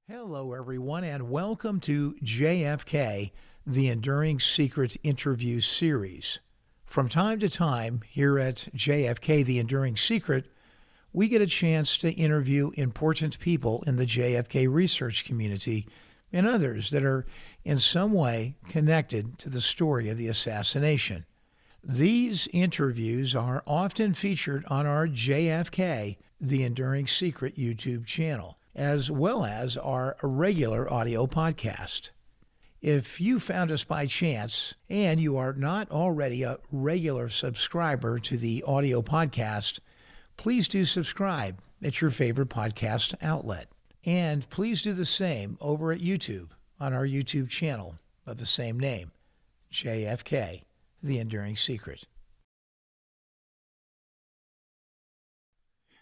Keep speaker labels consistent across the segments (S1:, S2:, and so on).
S1: Hello, everyone, and welcome to JFK, the Enduring Secret Interview Series. From time to time, here at JFK, the Enduring Secret, we get a chance to interview important people in the JFK research community and others that are in some way connected to the story of the assassination. These interviews are often featured on our JFK, the Enduring Secret YouTube channel, as well as our regular audio podcast. If you found us by chance and you are not already a regular subscriber to the audio podcast, please do subscribe at your favorite podcast outlet. And please do the same over at YouTube on our YouTube channel of the same name, JFK, The Enduring Secret.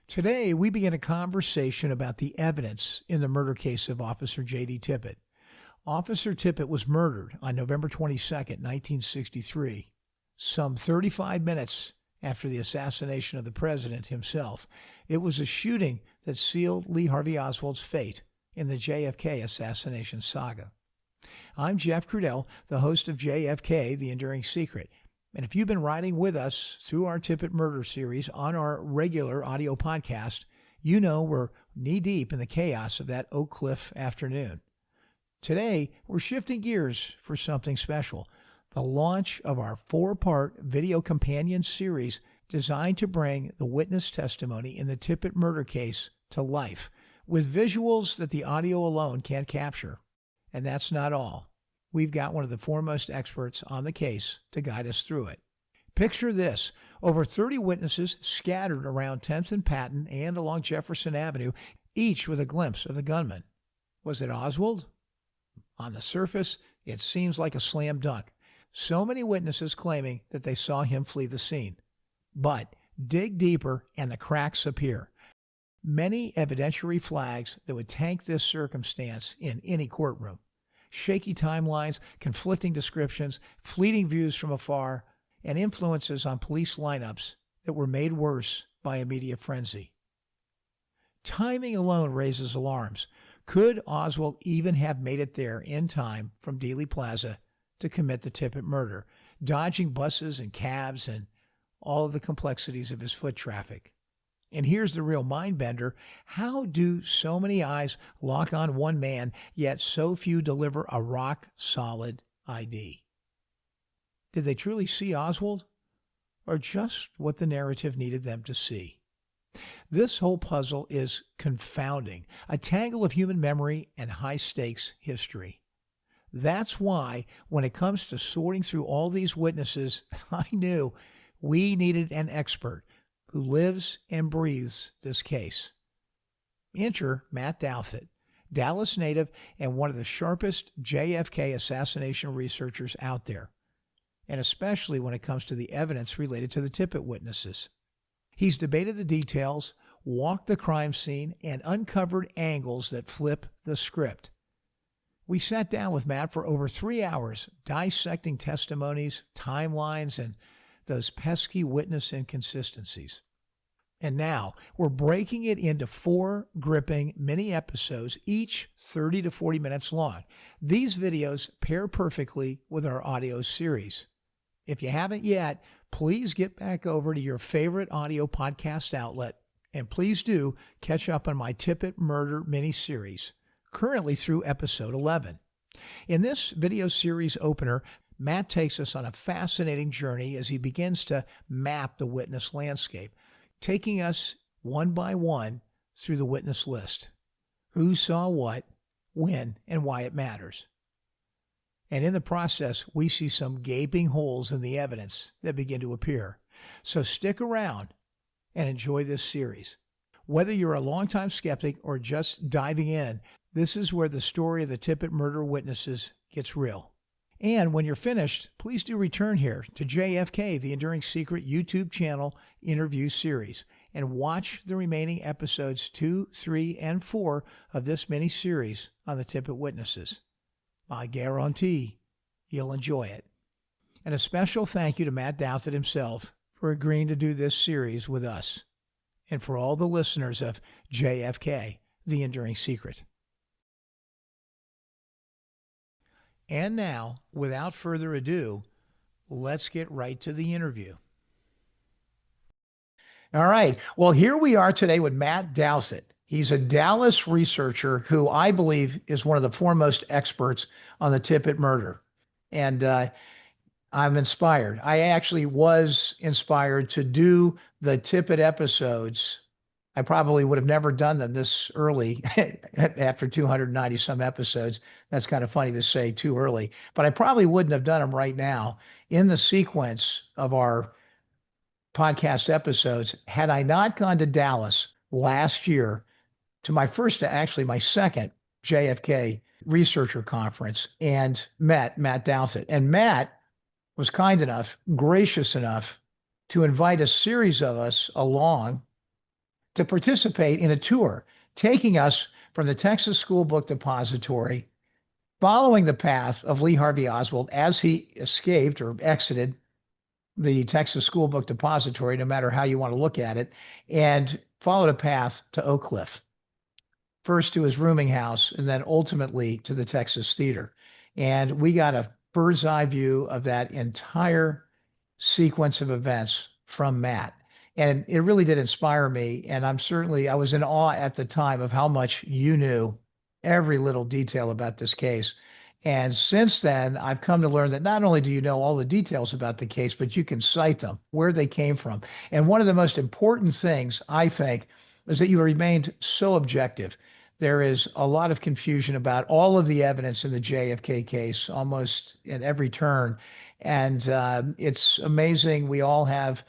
S1: Today, we begin a conversation about the evidence in the murder case of Officer J.D. Tippit. Officer Tippit was murdered on November 22, 1963, some 35 minutes after the assassination of the president himself. It was a shooting that sealed Lee Harvey Oswald's fate in the JFK assassination saga. I'm Jeff Crudell, the host of JFK, The Enduring Secret. And if you've been riding with us through our Tippit Murder Series on our regular audio podcast, you know we're knee-deep in the chaos of that Oak Cliff afternoon. Today, we're shifting gears for something special, the launch of our 4-part video companion series designed to bring the witness testimony in the Tippit murder case to life, with visuals that the audio alone can't capture. And that's not all. We've got one of the foremost experts on the case to guide us through it. Picture this: over 30 witnesses scattered around 10th and Patton and along Jefferson Avenue, each with a glimpse of the gunman. Was it Oswald? On the surface, it seems like a slam dunk. So many witnesses claiming that they saw him flee the scene. But dig deeper and the cracks appear. Many evidentiary flags that would tank this circumstance in any courtroom. Shaky timelines, conflicting descriptions, fleeting views from afar, and influences on police lineups that were made worse by a media frenzy. Timing alone raises alarms. Could Oswald even have made it there in time from Dealey Plaza to commit the Tippit murder, dodging buses and cabs and all of the complexities of his foot traffic? And here's the real mind bender. How do so many eyes lock on one man, yet so few deliver a rock-solid ID? Did they truly see Oswald, or just what the narrative needed them to see? This whole puzzle is confounding, a tangle of human memory and high-stakes history. That's why, when it comes to sorting through all these witnesses, I knew we needed an expert who lives and breathes this case. Enter Matt Douthit, Dallas native and one of the sharpest JFK assassination researchers out there, and especially when it comes to the evidence related to the Tippit witnesses. He's debated the details, walked the crime scene, and uncovered angles that flip the script. We sat down with Matt for over 3 hours, dissecting testimonies, timelines, and those pesky witness inconsistencies. And now we're breaking it into 4 gripping mini episodes, each 30 to 40 minutes long. These videos pair perfectly with our audio series. If you haven't yet, please get back over to your favorite audio podcast outlet, and please do catch up on my Tippit Murder Mini-Series, currently through episode 11. In this video series opener, Matt takes us on a fascinating journey as he begins to map the witness landscape, taking us one by one through the witness list. Who saw what, when, and why it matters. And in the process, we see some gaping holes in the evidence that begin to appear. So stick around and enjoy this series. Whether you're a longtime skeptic or just diving in, this is where the story of the Tippit murder witnesses gets real. And when you're finished, please do return here to JFK, the Enduring Secret YouTube channel interview series, and watch the remaining episodes 2, 3, and 4 of this mini-series on the Tippit witnesses. I guarantee you'll enjoy it. And a special thank you to Matt Douthit himself for agreeing to do this series with us, and for all the listeners of JFK, The Enduring Secret. And now, without further ado, let's get right to the interview. All right. Well, here we are today with Matt Douthit. He's a Dallas researcher who I believe is one of the foremost experts on the Tippit murder. And I'm inspired. I actually was inspired to do the Tippit episodes. I probably would have never done them this early after 290 some episodes. That's kind of funny to say too early, but I probably wouldn't have done them right now in the sequence of our podcast episodes had I not gone to Dallas last year to my first, actually my second JFK researcher conference and met Matt Douthit. And Matt was kind enough, gracious enough to invite a series of us along to participate in a tour, taking us from the Texas School Book Depository, following the path of Lee Harvey Oswald as he escaped or exited the Texas School Book Depository, no matter how you want to look at it, and followed a path to Oak Cliff, first to his rooming house and then ultimately to the Texas Theater. And we got a bird's eye view of that entire sequence of events from Matt. And it really did inspire me. And I was in awe at the time of how much you knew every little detail about this case. And since then, I've come to learn that not only do you know all the details about the case, but you can cite them, where they came from. And one of the most important things, I think, is that you remained so objective. There is a lot of confusion about all of the evidence in the JFK case, almost at every turn. And it's amazing. We all have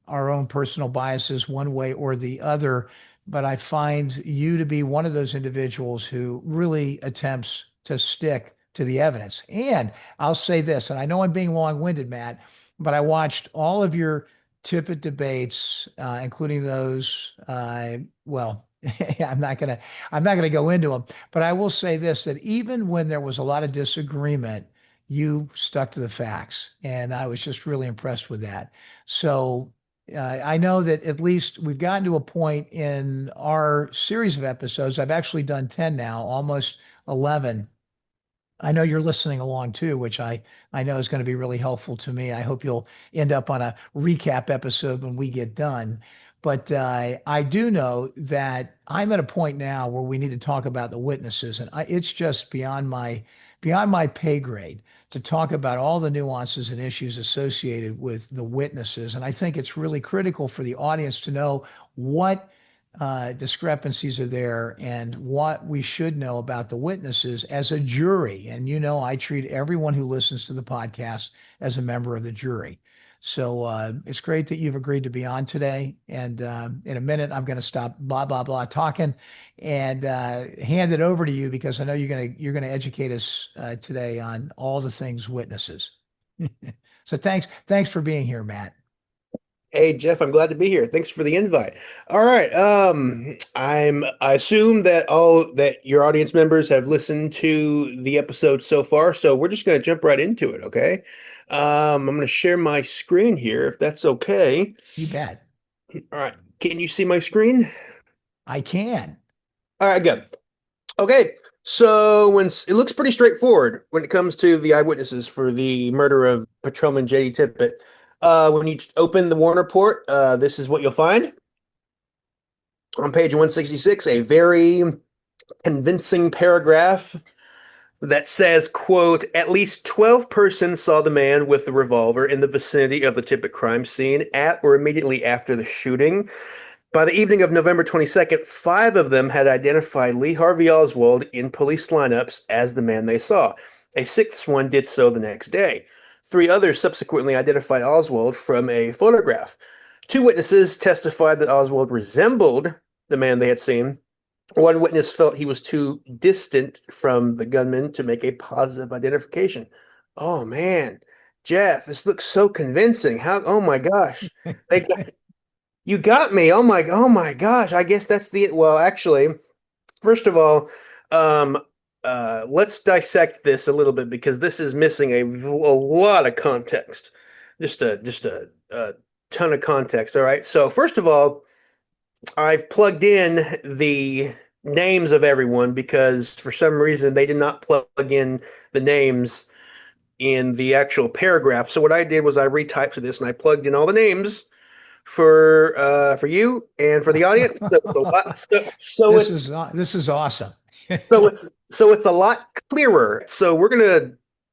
S1: our own personal biases one way or the other. But I find you to be one of those individuals who really attempts to stick to the evidence. And I'll say this, and I know I'm being long-winded, Matt, but I watched all of your Tippit debates, including those, well, I'm not gonna go into them, but I will say this, that even when there was a lot of disagreement, you stuck to the facts, and I was just really impressed with that. So I know that at least we've gotten to a point in our series of episodes. I've actually done 10 now, almost 11. I know you're listening along too, which I know is going to be really helpful to me. I hope you'll end up on a recap episode when we get done. But I do know that I'm at a point now where we need to talk about the witnesses, and it's just beyond my pay grade to talk about all the nuances and issues associated with the witnesses. And I think it's really critical for the audience to know what discrepancies are there and what we should know about the witnesses as a jury. And I treat everyone who listens to the podcast as a member of the jury. So it's great that you've agreed to be on today. And in a minute, I'm going to stop blah blah blah talking and hand it over to you because I know you're gonna educate us today on all the things witnesses. So thanks for being here, Matt.
S2: Hey Jeff, I'm glad to be here. Thanks for the invite. All right. I assume that all that your audience members have listened to the episode so far, so we're just gonna jump right into it, okay? I'm gonna share my screen here if that's okay.
S1: You bet.
S2: All right. Can you see my screen?
S1: I can.
S2: All right, good. Okay. So it looks pretty straightforward when it comes to the eyewitnesses for the murder of Patrolman J.D. Tippit. When you open the Warner report, this is what you'll find. On page 166, a very convincing paragraph that says, quote, at least 12 persons saw the man with the revolver in the vicinity of the Tippit crime scene at or immediately after the shooting. By the evening of November 22nd, 5 of them had identified Lee Harvey Oswald in police lineups as the man they saw. A 6th one did so the next day. 3 others subsequently identified Oswald from a photograph. 2 witnesses testified that Oswald resembled the man they had seen. 1 witness felt he was too distant from the gunman to make a positive identification. Oh man, Jeff, this looks so convincing. Oh my gosh. They You got me. Oh my gosh. I guess that's well, actually, first of all, um, let's dissect this a little bit because this is missing a lot of context. Just a ton of context. All right. So first of all, I've plugged in the names of everyone because for some reason they did not plug in the names in the actual paragraph. So what I did was I retyped this and I plugged in all the names for you and for the audience. So it's a lot.
S1: This is awesome.
S2: So it's a lot clearer. So we're gonna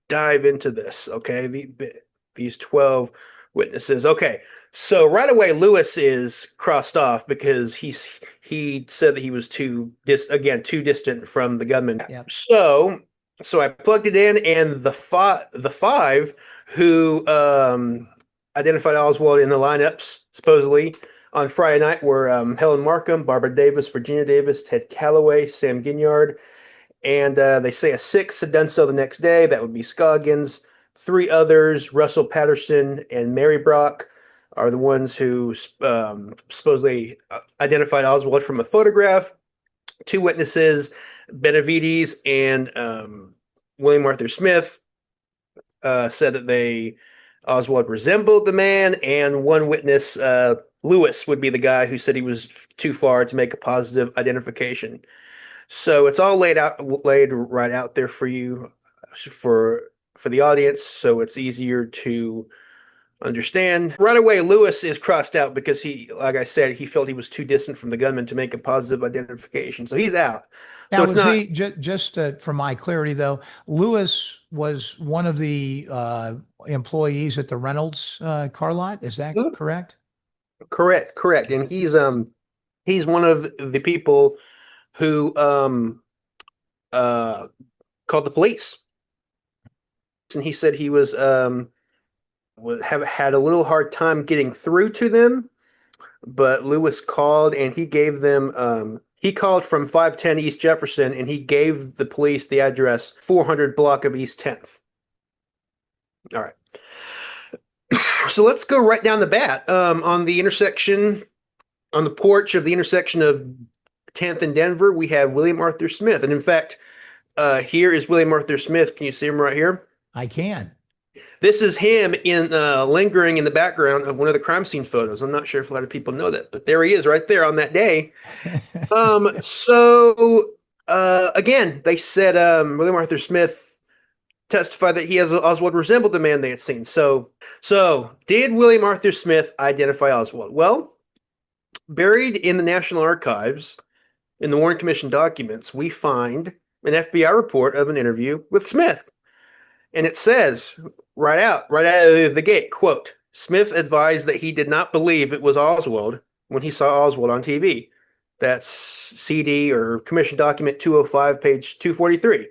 S2: dive into this. Okay, these 12 witnesses. Okay, so right away Lewis is crossed off because he said that he was too distant from the gunman.
S1: Yep.
S2: So I plugged it in, and the five who identified Oswald in the lineups supposedly on Friday night were Helen Markham, Barbara Davis, Virginia Davis, Ted Calloway, Sam Ginyard, and they say a sixth had done so the next day. That would be Scoggins. Three others, Russell Patterson and Mary Brock, are the ones who supposedly identified Oswald from a photograph. Two witnesses, Benavides and William Arthur Smith, said that Oswald resembled the man, and one witness, Lewis, would be the guy who said he was too far to make a positive identification. So it's all laid right out there for you, for the audience, so it's easier to understand. Right away, Lewis is crossed out because like I said, he felt he was too distant from the gunman to make a positive identification. So he's out.
S1: Now,
S2: So it's
S1: was
S2: not
S1: he just for my clarity though? Lewis was one of the employees at the Reynolds car lot. Is that correct?
S2: correct. And he's one of the people who called the police. And he said he have had a little hard time getting through to them, but Lewis called and he gave them he called from 510 East Jefferson and he gave the police the address 400 block of East 10th. All right. So let's go right down the bat. On the porch of the intersection of 10th and Denver, we have William Arthur Smith. And in fact, here is William Arthur Smith. Can you see him right here?
S1: I can.
S2: This is him lingering in the background of one of the crime scene photos. I'm not sure if a lot of people know that, but there he is right there on that day. Again, they said William Arthur Smith testified that Oswald resembled the man they had seen. So did William Arthur Smith identify Oswald? Well, buried in the National Archives, in the Warren Commission documents, we find an FBI report of an interview with Smith. And it says right out of the gate, quote, Smith advised that he did not believe it was Oswald when he saw Oswald on TV. That's CD or Commission Document 205, page 243.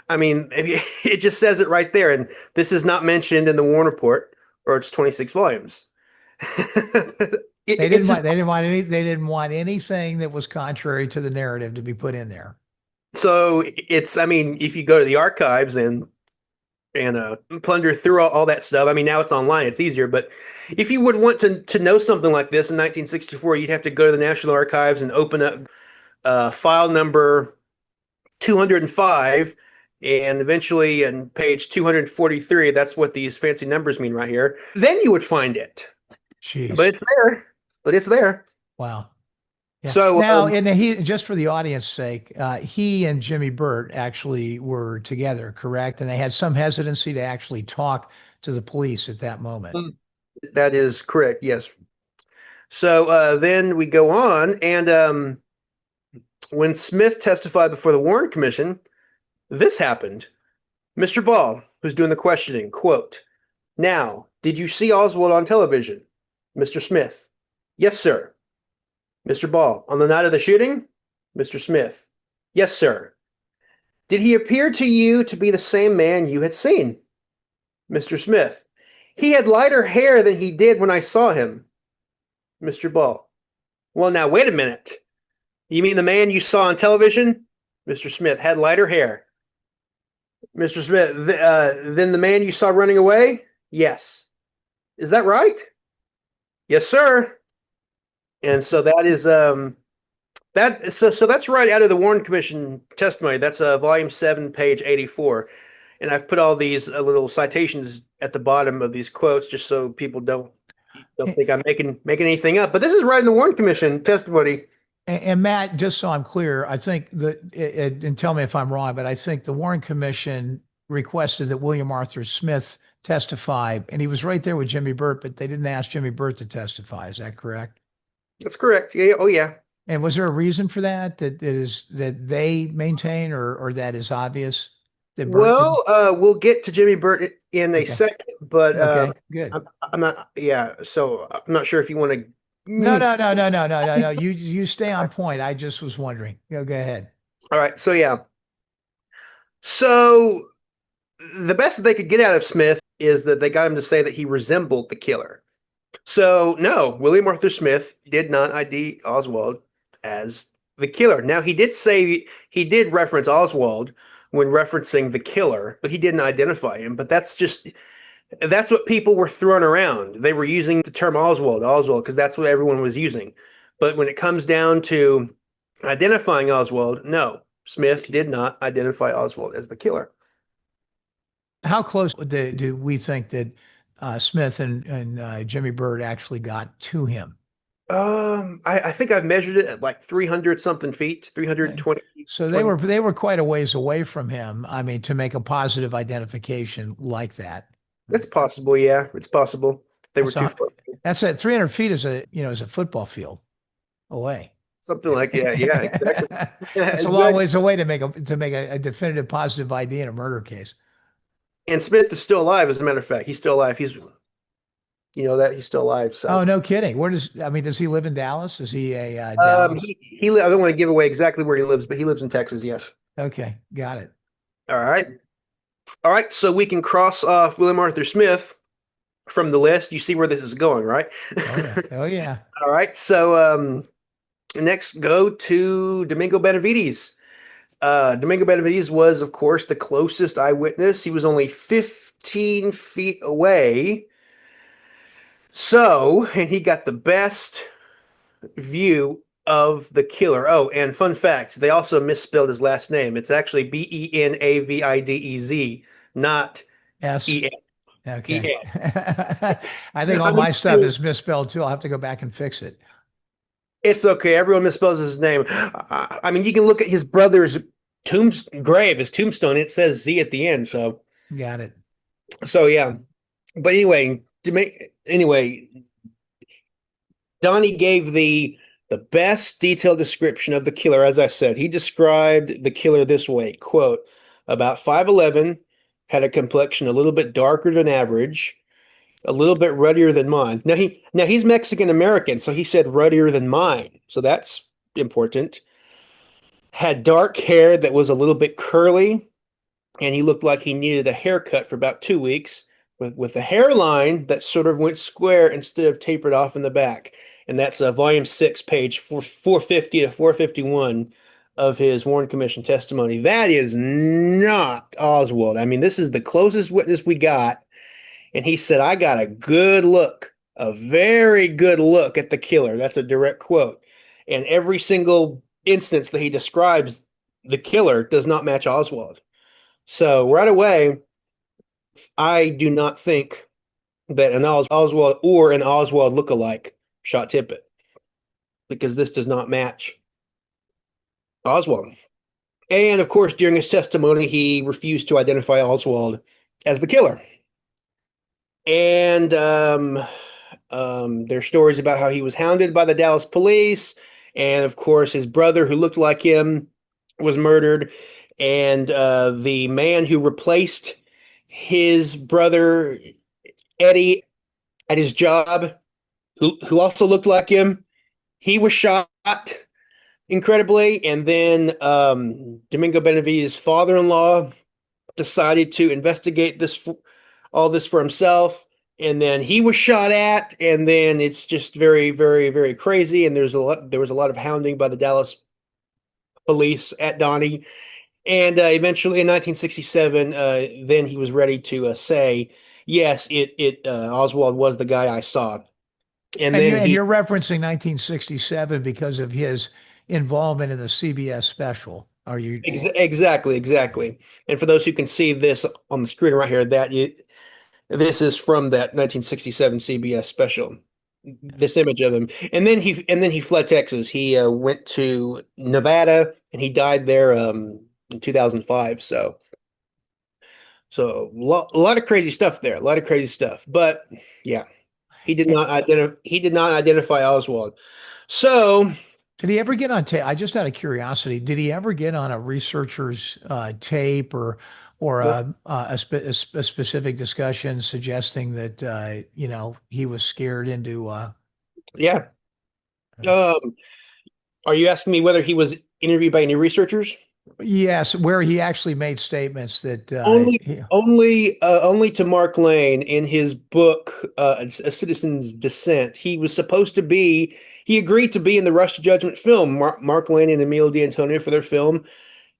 S2: I mean, it just says it right there. And this is not mentioned in the Warren report or its 26 volumes.
S1: They didn't want anything that was contrary to the narrative to be put in there.
S2: So if you go to the archives and plunder through all that stuff. I mean, now it's online, it's easier. But if you would want to know something like this in 1964, you'd have to go to the National Archives and open up file number 205, and eventually in page 243, that's what these fancy numbers mean right here. Then you would find it.
S1: Jeez.
S2: But it's there.
S1: Wow. Yeah.
S2: So
S1: now, and just for the audience sake, he and Jimmy Burt actually were together, correct? And they had some hesitancy to actually talk to the police at that moment.
S2: That is correct. Yes. So then we go on, and when Smith testified before the Warren Commission, this happened. Mr. Ball, who's doing the questioning, quote, "Now, did you see Oswald on television?" Mr. Smith, "Yes, sir." Mr. Ball, "On the night of the shooting?" Mr. Smith, "Yes, sir." "Did he appear to you to be the same man you had seen?" Mr. Smith, "He had lighter hair than he did when I saw him." Mr. Ball, "Well, now, wait a minute. You mean the man you saw on television?" Mr. Smith, "Had lighter hair." Mr. Smith, "Then the man you saw running away?" "Yes." "Is that right?" "Yes, sir." And so that is so that's right out of the Warren Commission testimony. That's volume 7, page 84. And I've put all these little citations at the bottom of these quotes just so people don't think I'm making anything up. But this is right in the Warren Commission testimony.
S1: And Matt, just so I'm clear, I think and tell me if I'm wrong, but I think the Warren Commission requested that William Arthur Smith testify, and he was right there with Jimmy Burt, but they didn't ask Jimmy Burt to testify. Is that correct?
S2: That's correct. Yeah. Oh, yeah.
S1: And was there a reason for that that they maintain, or that is obvious that Burt didn't?
S2: Well, we'll get to Jimmy Burt in a
S1: Okay.
S2: second, but
S1: Okay. Good.
S2: I'm not. Yeah, so I'm not sure if you want to.
S1: No, no, no, no, no, no, no, no. You stay on point. I just was wondering. Go ahead.
S2: All right. So yeah. So the best that they could get out of Smith is that they got him to say that he resembled the killer. So no, William Arthur Smith did not ID Oswald as the killer. Now he did reference Oswald when referencing the killer, but he didn't identify him. But that's what people were throwing around. They were using the term Oswald, because that's what everyone was using. But when it comes down to identifying Oswald, no, Smith did not identify Oswald as the killer.
S1: How close do we think that Smith and Jimmy Bird actually got to him?
S2: I think I've measured it at like 300 something feet,
S1: Okay.
S2: 320.
S1: So
S2: 20.
S1: they were quite a ways away from him. I mean, to make a positive identification like that.
S2: That's possible. Yeah, it's possible. They were
S1: That's
S2: too
S1: a
S2: far.
S1: that's a 300 feet is a football field away.
S2: Something like, yeah, yeah, exactly. Yeah,
S1: That's a long
S2: exactly.
S1: ways away to make a definitive positive ID in a murder case.
S2: And Smith is still alive, as a matter of fact. He's still alive. He's still alive.
S1: Oh,
S2: So,
S1: no kidding. I mean, does he live in Dallas? Is he a Dallas?
S2: I don't want to give away exactly where he lives, but he lives in Texas. Yes.
S1: Okay, got it.
S2: All right. All right. So we can cross off William Arthur Smith from the list. You see where this is going, right?
S1: Oh yeah. Oh yeah.
S2: All right. So, next, go to Domingo Benavides. Domingo Benavides was, of course, the closest eyewitness. He was only 15 feet away. So, and he got the best view of the killer. Oh, and fun fact, they also misspelled his last name. It's actually Benavidez, not
S1: S.
S2: E-N.
S1: Okay.
S2: E-N.
S1: I think all
S2: I mean,
S1: my stuff is misspelled too. I'll have to go back and fix it.
S2: it's okay. Everyone misspells his name. I mean, you can look at his brother's his tombstone. It says Z at the end.
S1: Got it.
S2: So yeah. But anyway, Donnie gave the best detailed description of the killer. As I said, he described the killer this way, quote, about 5'11", had a complexion a little bit darker than average, a little bit ruddier than mine. Now he's Mexican American, so he said ruddier than mine. So that's important. Had dark hair that was a little bit curly, and he looked like he needed a haircut for about 2 weeks, with a hairline that sort of went square instead of tapered off in the back. And that's volume 6, page 450 to 451 of his Warren Commission testimony. That is not Oswald. I mean, this is the closest witness we got. And he said, I got a very good look at the killer. That's a direct quote. And every single instance that he describes the killer does not match Oswald. So right away, I do not think that an Oswald or an Oswald lookalike shot Tippit, because this does not match Oswald. And of course, during his testimony, he refused to identify Oswald as the killer. And there's stories about how he was hounded by the Dallas police. And of course, his brother, who looked like him, was murdered. And the man who replaced his brother, Eddie, at his job, who also looked like him, he was shot incredibly. And then Domingo Benavides' father-in-law decided to investigate all this for himself, and then he was shot at, and then it's just very, very, very crazy. And there was a lot of hounding by the Dallas police at Donnie, and eventually in 1967, then he was ready to say, yes, Oswald was the guy I saw. And
S1: And
S2: then
S1: you're referencing 1967 because of his involvement in the CBS special. Are you?
S2: exactly. And for those who can see this on the screen right here, this is from that 1967 CBS special. This image of him, and then he fled Texas. He went to Nevada, and he died there in 2005. So So a lot of crazy stuff there, a lot of crazy stuff. But yeah, he did not identify Oswald. So
S1: Did he ever get on tape? I just out of curiosity, did he ever get on a researcher's tape or
S2: no,
S1: a specific discussion suggesting that he was scared into
S2: yeah. Um, are you asking me whether he was interviewed by any researchers?
S1: yes, where he actually made statements that
S2: Only to Mark Lane in his book, A Citizen's Dissent. He agreed to be in the Rush to Judgment film. Mark Lane and Emilio D'Antonio for their film.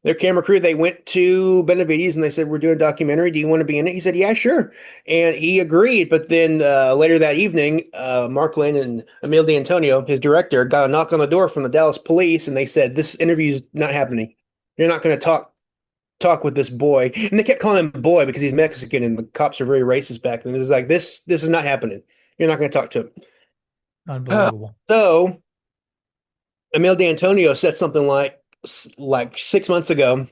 S2: Their camera crew, they went to Benavides and they said, "We're doing a documentary. Do you want to be in it?" He said, "Yeah, sure." And he agreed. But then later that evening, Mark Lane and Emilio D'Antonio, his director, got a knock on the door from the Dallas police and they said, "This interview's not happening. You're not going to talk with this boy." And they kept calling him boy because he's Mexican and the cops are very racist back then. It was like, this is not happening. You're not going to talk to him.
S1: unbelievable.
S2: So Emil D'Antonio said something like 6 months ago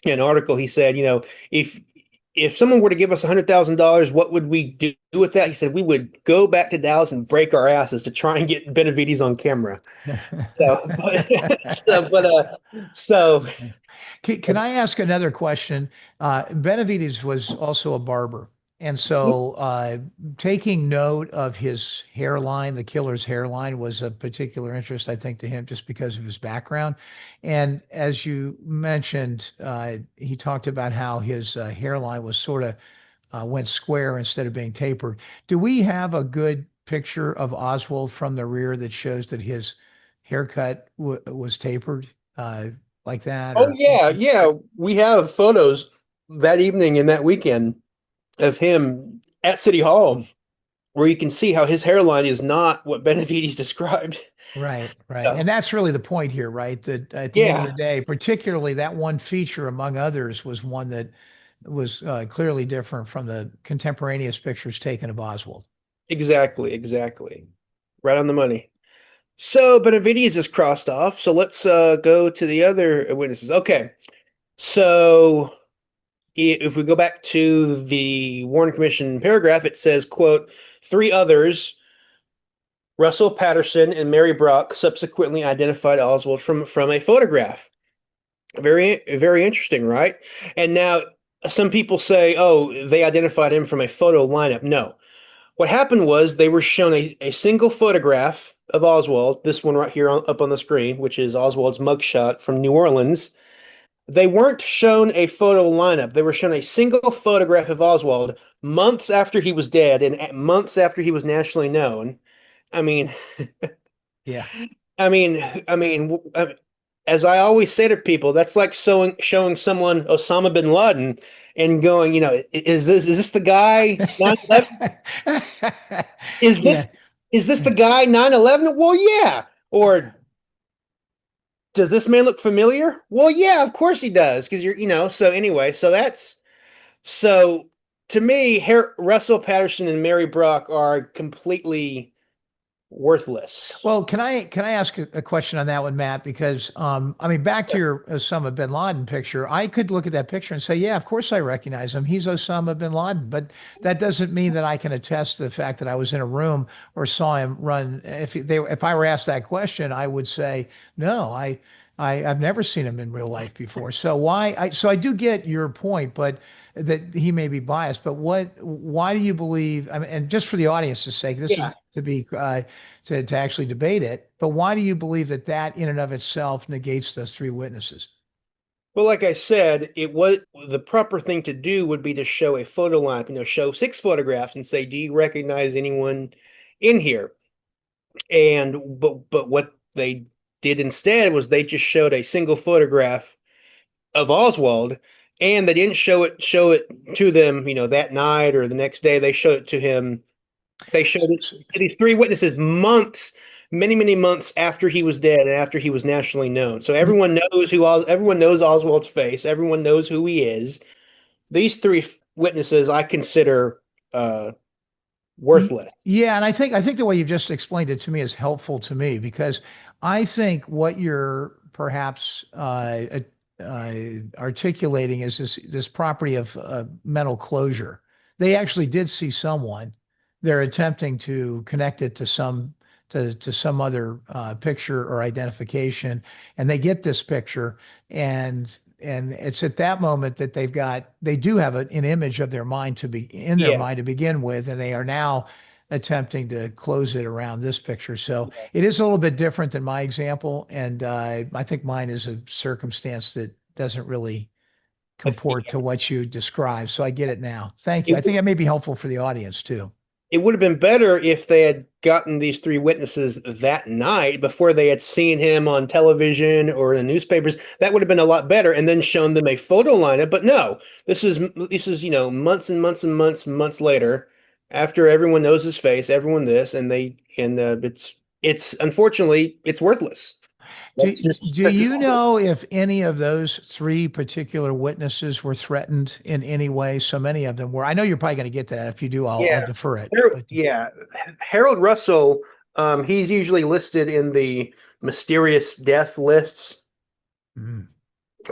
S2: in an article. He said, if someone were to give us $100,000, what would we do with that? He said we would go back to Dallas and break our asses to try and get Benavides on camera. So, so
S1: Can I ask another question? Benavides was also a barber. And so taking note of his hairline, the killer's hairline, was of particular interest, I think, to him just because of his background. And as you mentioned, he talked about how his hairline was sort of went square instead of being tapered. Do we have a good picture of Oswald from the rear that shows that his haircut was tapered like that?
S2: Oh
S1: Or
S2: yeah, yeah. We have photos that evening and that weekend of him at City Hall where you can see how his hairline is not what Benavides described.
S1: right, right.
S2: So,
S1: And that's really the point here, right? That at the end of the
S2: yeah,
S1: day, particularly that one feature among others was one that was clearly different from the contemporaneous pictures taken of Oswald.
S2: exactly, exactly. Right on the money. So Benavides is crossed off. So let's go to the other witnesses. Okay. So if we go back to the Warren Commission paragraph, it says, quote, three others, Russell Patterson and Mary Brock, subsequently identified Oswald from a photograph. Very, very interesting, right? And now some people say, oh, they identified him from a photo lineup. No. What happened was they were shown a single photograph of Oswald, this one right here up on the screen, which is Oswald's mugshot from New Orleans. They weren't shown a photo lineup. They were shown a single photograph of Oswald months after he was dead and months after he was nationally known. I mean,
S1: Yeah.
S2: I mean, I mean, as I always say to people, that's like showing someone Osama bin Laden and going, is this the guy 9/11? Is
S1: Yeah.
S2: this is this the guy 9/11? Well, yeah. Or does this man look familiar? Well, yeah, of course he does, because so anyway, so to me, Russell Patterson and Mary Brock are completely worthless.
S1: Well, can I ask a question on that one, Matt? Because I mean, back to your Osama bin Laden picture, I could look at that picture and say, yeah, of course I recognize him. He's Osama bin Laden. But that doesn't mean that I can attest to the fact that I was in a room or saw him run. If I were asked that question, I would say, no, I've never seen him in real life before. So I do get your point, but that he may be biased. But why do you believe? I mean, and just for the audience's sake, this is
S2: Yeah.
S1: to be to actually debate it. But why do you believe that that in and of itself negates those three witnesses?
S2: Well, like I said, it was the proper thing to do would be to show a photo lineup, show six photographs and say, do you recognize anyone in here? But what they did instead was they just showed a single photograph of Oswald, and they didn't show it to them, that night or the next day. They showed it to him. They showed it to these three witnesses months, many, many months after he was dead and after he was nationally known. So everyone knows Oswald's face. Everyone knows who he is. These three witnesses I consider worthless.
S1: Yeah, and I think the way you've just explained it to me is helpful to me because I think what you're perhaps articulating is this property of mental closure. They actually did see someone. They're attempting to connect it to some other picture or identification, and they get this picture, and it's at that moment that they do have an image of their mind to be in their
S2: Yeah.
S1: mind to begin with, and they are now attempting to close it around this picture. So it is a little bit different than my example, and I think mine is a circumstance that doesn't really comport to what you described. So I get it now. Thank you. I think
S2: It,
S1: that may be helpful for the audience too.
S2: it would have been better if they had gotten these three witnesses that night before they had seen him on television or in the newspapers. That would have been a lot better, and then shown them a photo lineup. But no, this is months and months and months and months later, after everyone knows his face, everyone this, and it's unfortunately it's worthless.
S1: Do, do
S2: That's just
S1: you know if any of those three particular witnesses were threatened in any way? So many of them were. I know you're probably going to get to that. If you do, I'll
S2: yeah.
S1: defer it. But
S2: Yeah, Harold Russell, he's usually listed in the mysterious death lists.
S1: mm,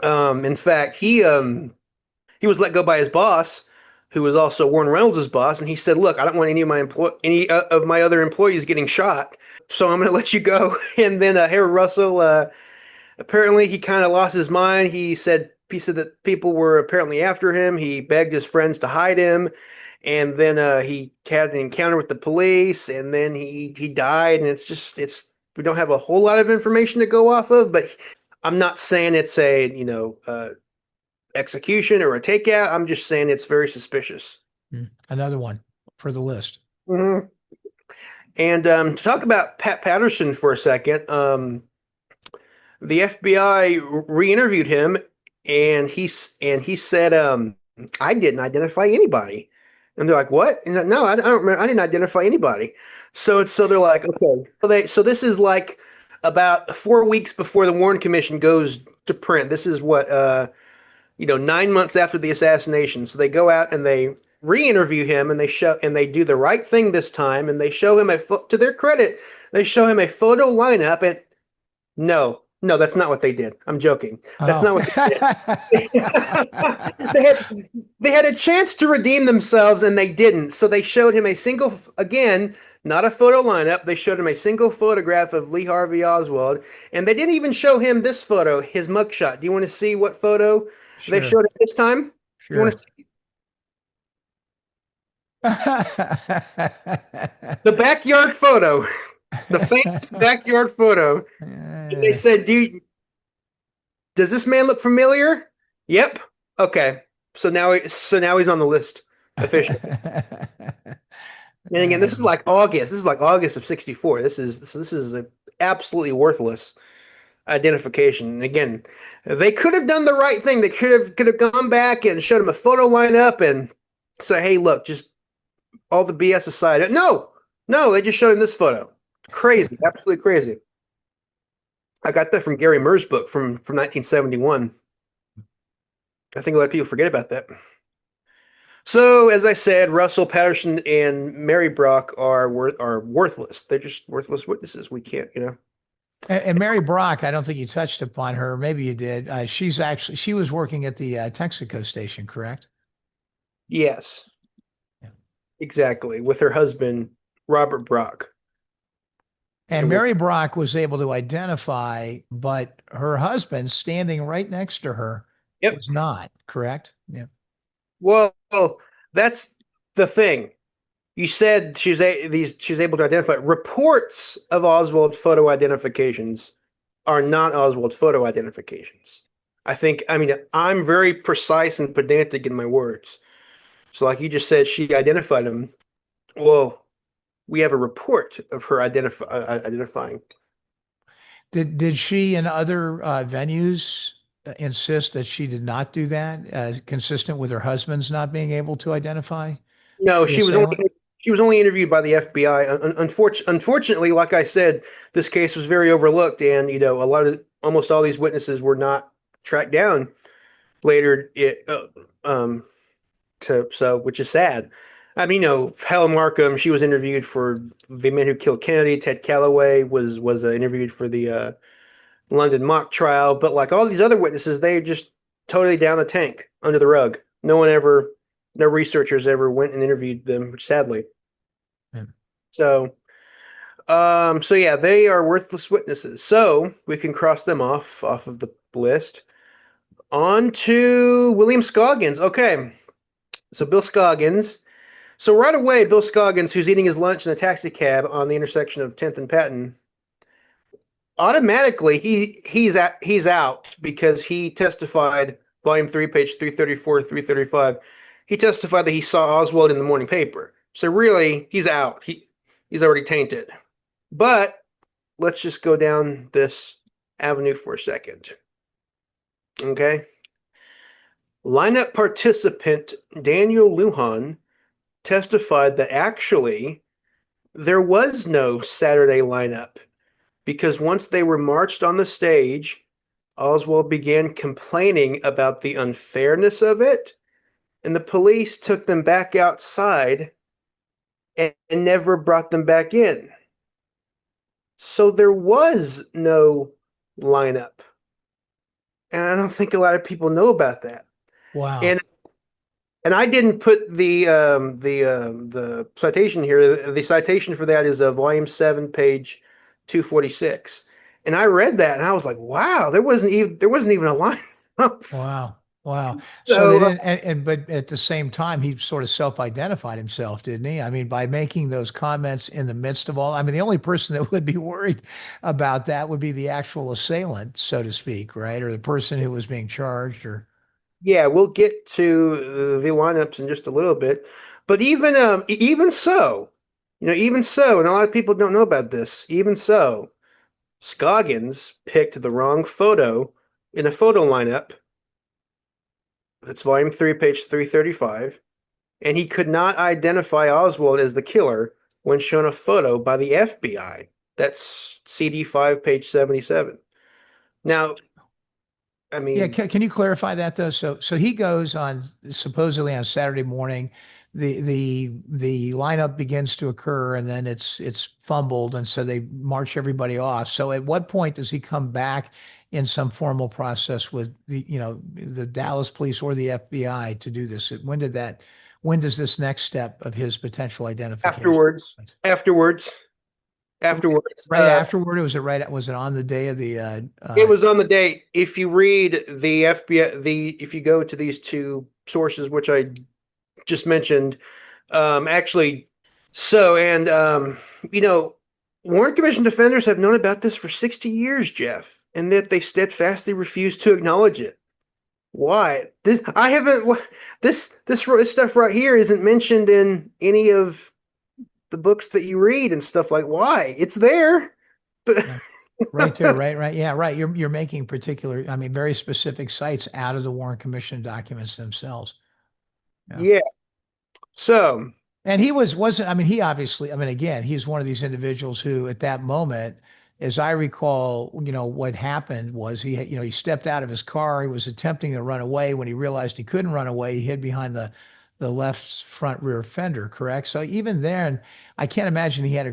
S2: In fact, he was let go by his boss, who was also Warren Reynolds' boss, and he said, "Look, I don't want any of my other employees getting shot, so I'm going to let you go." And then Harold Russell, apparently, he kind of lost his mind. He said that people were apparently after him. He begged his friends to hide him, and then he had an encounter with the police, and then he died. And it's we don't have a whole lot of information to go off of, but I'm not saying it's a execution or a takeout. I'm just saying it's very suspicious.
S1: another one for the list.
S2: Mhm. And to talk about Pat Patterson for a second, the FBI re-interviewed him, and he said, "I didn't identify anybody." And they're like, "What?" And he's like, "No, I don't remember. I didn't identify anybody." So they're like, "Okay." So this is like about 4 weeks before the Warren Commission goes to print. This is what 9 months after the assassination. So they go out and they re-interview him, and they do the right thing this time, and they show him to their credit, they show him a photo lineup, and no, no, that's not what they did. I'm joking. That's
S1: Oh.
S2: not what they did. they had they had a chance to redeem themselves, and they didn't. So they showed him a single, again, not a photo lineup. They showed him a single photograph of Lee Harvey Oswald, and they didn't even show him this photo, his mugshot. Do you want to see what photo they
S1: Sure,
S2: showed him this time? Do you want to
S1: sure.
S2: see the backyard photo, the famous backyard photo? And they said, does this man look familiar? Yep. Okay. So now he's on the list officially. And again, this is like August. This is like August of '64. This is an absolutely worthless identification. And again, they could have done the right thing. They could have gone back and showed him a photo lineup and say, "Hey, look, just all the BS aside." No, no, they just showed him this photo. Crazy, absolutely crazy. I got that from Gary Murr's book from 1971. I think a lot of people forget about that. So, as I said, Russell Patterson and Mary Brock are worthless. They're just worthless witnesses. We can't.
S1: And Mary Brock, I don't think you touched upon her. Maybe you did. She was working at the Texaco station, correct?
S2: Yes,
S1: Yeah.
S2: exactly. With her husband, Robert Brock.
S1: And Mary Brock was able to identify, but her husband standing right next to her
S2: Yep.
S1: was not, correct? Yeah.
S2: Well, that's the thing. You said she's able to identify reports of Oswald photo identifications are not Oswald photo identifications. I mean, I'm very precise and pedantic in my words. So, like you just said, she identified him. Well, we have a report of her identifying.
S1: Did she and other venues insist that she did not do that, consistent with her husband's not being able to identify
S2: No,
S1: the assailant?
S2: she was only interviewed by the FBI. Unfortunately, like I said, this case was very overlooked, and almost all these witnesses were not tracked down later. Which is sad. I mean, Helen Markham, she was interviewed for The Man Who Killed Kennedy. Ted Calloway was interviewed for the London mock trial, but like all these other witnesses, they just totally down the tank under the rug. No researchers ever went and interviewed them, sadly.
S1: Yeah.
S2: So, so yeah, they are worthless witnesses. So we can cross them off of the list. On to William Scoggins. Okay, so Bill Scoggins. So right away, Bill Scoggins, who's eating his lunch in a taxi cab on the intersection of 10th and Patton, automatically he's out because he testified, volume 3, page 334, 335. He testified that he saw Oswald in the morning paper. So really, he's out. He's already tainted. But let's just go down this avenue for a second. Okay. Lineup participant Daniel Lujan testified that actually there was no Saturday lineup because once they were marched on the stage, Oswald began complaining about the unfairness of it, and the police took them back outside and never brought them back in. So there was no lineup. And I don't think a lot of people know about that.
S1: Wow.
S2: And I didn't put the citation here. The citation for that is volume 7, page 246. And I read that and I was like, wow, there wasn't even a line.
S1: Wow. Wow. So they
S2: So
S1: didn't, but at the same time, he sort of self-identified himself, didn't he? I mean, by making those comments in the midst of all, I mean, the only person that would be worried about that would be the actual assailant, so to speak, right? Or the person who was being charged or,
S2: yeah, we'll get to the lineups in just a little bit. But even so, even so, and a lot of people don't know about this, even so, Scoggins picked the wrong photo in a photo lineup. That's volume 3, page 335. And he could not identify Oswald as the killer when shown a photo by the FBI. That's CD 5, page 77. Now, I
S1: yeah.
S2: mean,
S1: Can you clarify that though? So he goes on supposedly on Saturday morning, the lineup begins to occur and then it's fumbled and so they march everybody off. So at what point does he come back in some formal process with the Dallas police or the FBI to do this? When does this next step of his potential identification?
S2: afterwards, afterwards, afterwards,
S1: Right afterward, was it on the day of the
S2: it was on the date. If you read the FBI, if you go to these two sources, which I just mentioned, actually, and Warren Commission defenders have known about this for 60 years, Jeff, and that they steadfastly refuse to acknowledge it. Why? I haven't. This stuff right here isn't mentioned in any of the books that you read and stuff like. Why? It's there, but
S1: Yeah. Right there, right. Yeah, right. You're making particular, I mean, very specific sites out of the Warren Commission documents themselves. Yeah.
S2: yeah. So
S1: And wasn't, I mean, he obviously, I mean, again, he's one of these individuals who at that moment, as I recall, what happened was he stepped out of his car. He was attempting to run away. When he realized he couldn't run away, he hid behind the left front rear fender, correct? So even then, I can't imagine he had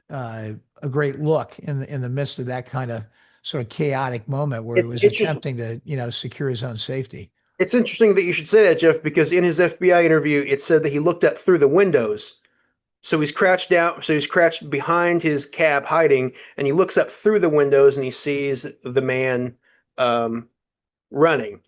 S1: uh, a great look in the midst of that kind of sort of chaotic moment where he
S2: it's
S1: was
S2: interesting.
S1: attempting to, secure his own safety.
S2: It's interesting that you should say that, Jeff, because in his FBI interview, it said that he looked up through the windows. So he's crouched down, so he's crouched behind his cab hiding, and he looks up through the windows and he sees the man um, running.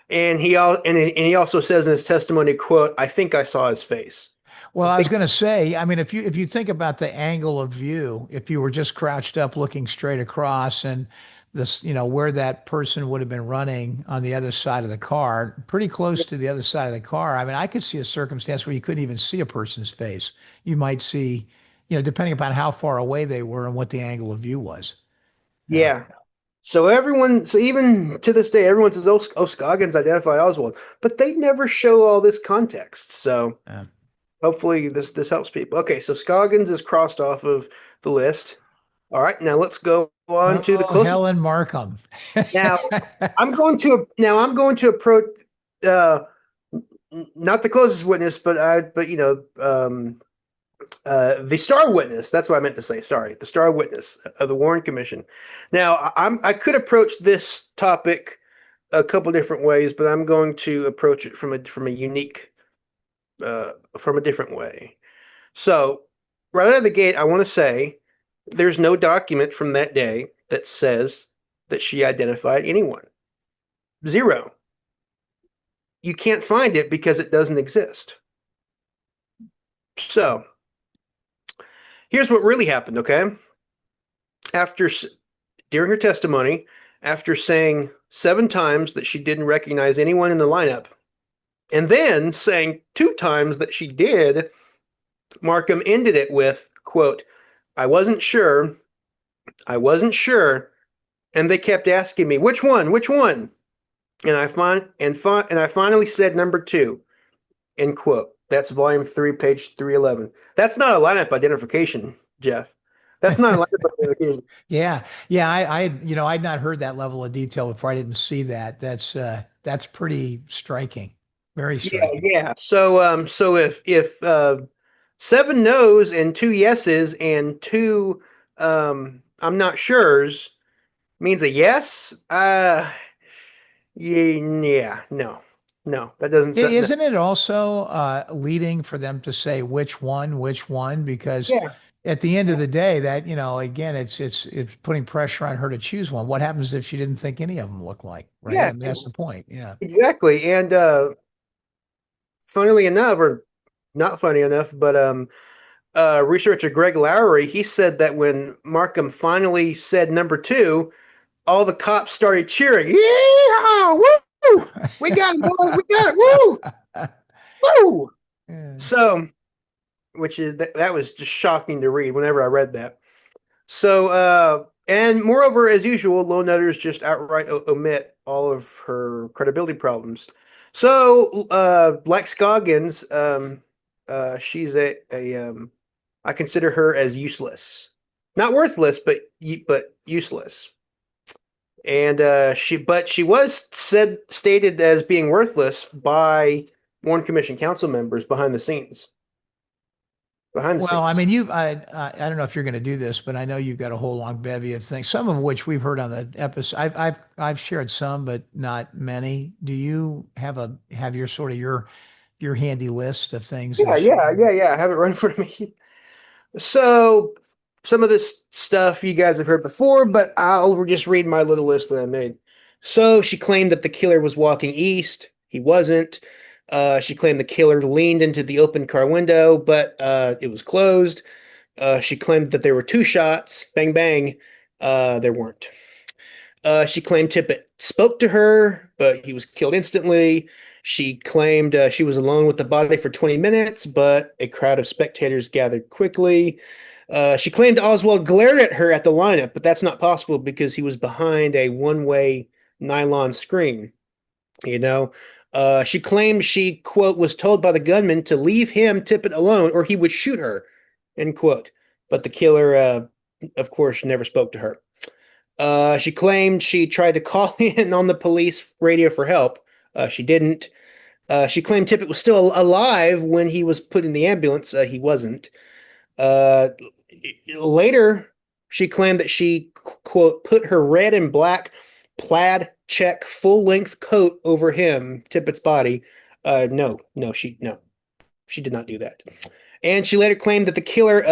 S2: And he also says in his testimony, quote, "I think I saw his face."
S1: Well,
S2: I
S1: I was
S2: think
S1: going to say, I mean, if you think about the angle of view, if you were just crouched up looking straight across and this, where that person would have been running on the other side of the car, pretty close to the other side of the car. I mean, I could see a circumstance where you couldn't even see a person's face. You might see, depending upon how far away they were and what the angle of view was. Yeah.
S2: yeah. So even to this day, everyone says, "Oh, Scoggins identify Oswald," but they never show all this context. So
S1: Yeah.
S2: hopefully this helps people. Okay, so Scoggins is crossed off of the list. All right, now let's go on to the
S1: Oh,
S2: closest.
S1: Helen Markham.
S2: Now I'm going to approach uh not the closest witness, but The star witness. That's what I meant to say. Sorry, the star witness of the Warren Commission. Now, I could approach this topic a couple different ways, but I'm going to approach it from a unique, from a different way. So, right out of the gate, I want to say there's no document from that day that says that she identified anyone. Zero. You can't find it because it doesn't exist. So, here's what really happened, okay? During her testimony, after saying 7 times that she didn't recognize anyone in the lineup, and then saying 2 times that she did, Markham ended it with, quote, I wasn't sure, and they kept asking me, which one? And I finally said number 2, end quote. That's volume 3, page 311. That's not a lineup identification, Jeff. That's not a lineup identification.
S1: Yeah, I'd not heard that level of detail before. I didn't see that. That's pretty striking, very striking.
S2: Yeah. So if 7 no's and 2 yeses and 2 I'm not sure's means a yes, yeah, no, that doesn't sound. No.
S1: Isn't it also leading for them to say which one? Because
S2: Yeah,
S1: at the end of the day, that, again, it's putting pressure on her to choose one. What happens if she didn't think any of them look like, right?
S2: yeah,
S1: I mean, that's the point. Yeah.
S2: exactly. And funnily enough, or not funny enough, but researcher Greg Lowery, he said that when Markham finally said number 2, all the cops started cheering. Yeah, woo! We got it, boys. We got it. Woo! Woo!
S1: Yeah.
S2: So, which is that was just shocking to read whenever I read that. So, and moreover, as usual, Lone Nutters just outright omit all of her credibility problems. So, like Scoggins, she's I consider her as useless, not worthless, but useless. And she was stated as being worthless by Warren Commission council members behind the scenes.
S1: Well, I mean, I don't know if you're going to do this, but I know you've got a whole long bevy of things, some of which we've heard on the episode. I've shared some, but not many. Do you have your sort of your handy list of things
S2: Yeah,
S1: that
S2: yeah. I have it right in front of me. So some of this stuff you guys have heard before, but I'll just read my little list that I made. So she claimed that the killer was walking east. He wasn't. She claimed the killer leaned into the open car window, but it was closed. She claimed that there were 2 shots. Bang, bang. There weren't. She claimed Tippit spoke to her, but he was killed instantly. She claimed she was alone with the body for 20 minutes, but a crowd of spectators gathered quickly. She claimed Oswald glared at her at the lineup, but that's not possible because he was behind a one-way nylon screen. She claimed she, quote, was told by the gunman to leave him, Tippit, alone or he would shoot her, end quote. But the killer, of course, never spoke to her. She claimed she tried to call in on the police radio for help. She didn't. She claimed Tippit was still alive when he was put in the ambulance. He wasn't. Later, she claimed that she, quote, put her red and black plaid check full-length coat over him, Tippit's body. No, she did not do that. And she later claimed that the killer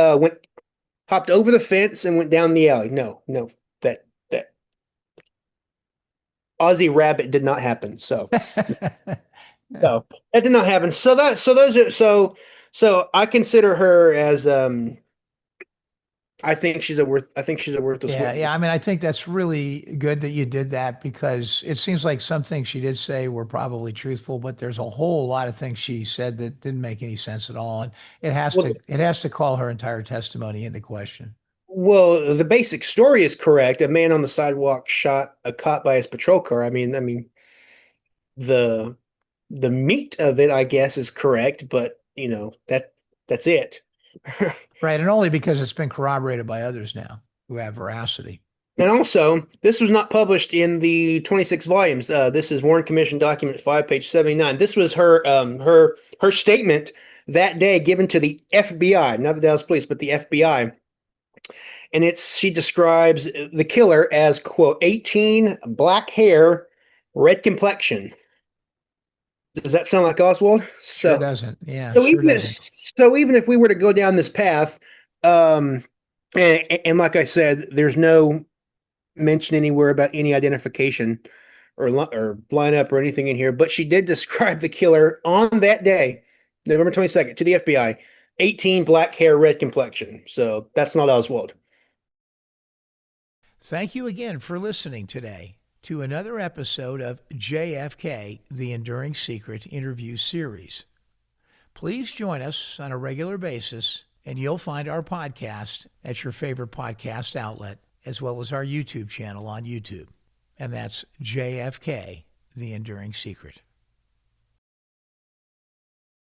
S2: hopped over the fence and went down the alley. No, that Aussie Rabbit did not happen. So that did not happen. So I consider her as I think she's a worthless
S1: Yeah,
S2: witness.
S1: yeah. I mean, I think that's really good that you did that because it seems like some things she did say were probably truthful, but there's a whole lot of things she said that didn't make any sense at all, and
S2: Well,
S1: it has to call her entire testimony into question.
S2: well, the basic story is correct. A man on the sidewalk shot a cop by his patrol car. I mean, the the meat of it, I guess, is correct, but that's it.
S1: Right, and only because it's been corroborated by others now who have veracity.
S2: And also, this was not published in the 26 volumes. This is Warren Commission Document 5, page 79. This was her statement that day given to the FBI, not the Dallas police, but the FBI. And she describes the killer as, quote, 18, black hair, red complexion. Does that sound like Oswald?
S1: Sure doesn't. Yeah,
S2: So
S1: sure
S2: even
S1: doesn't.
S2: even if we were to go down this path, and like I said, there's no mention anywhere about any identification or lineup or anything in here, but she did describe the killer on that day, November 22nd, to the FBI, 18, black hair, red complexion. So that's not Oswald.
S1: Thank you again for listening today to another episode of JFK, The Enduring Secret interview series. Please join us on a regular basis, and you'll find our podcast at your favorite podcast outlet, as well as our YouTube channel on YouTube. And that's JFK, The Enduring Secret.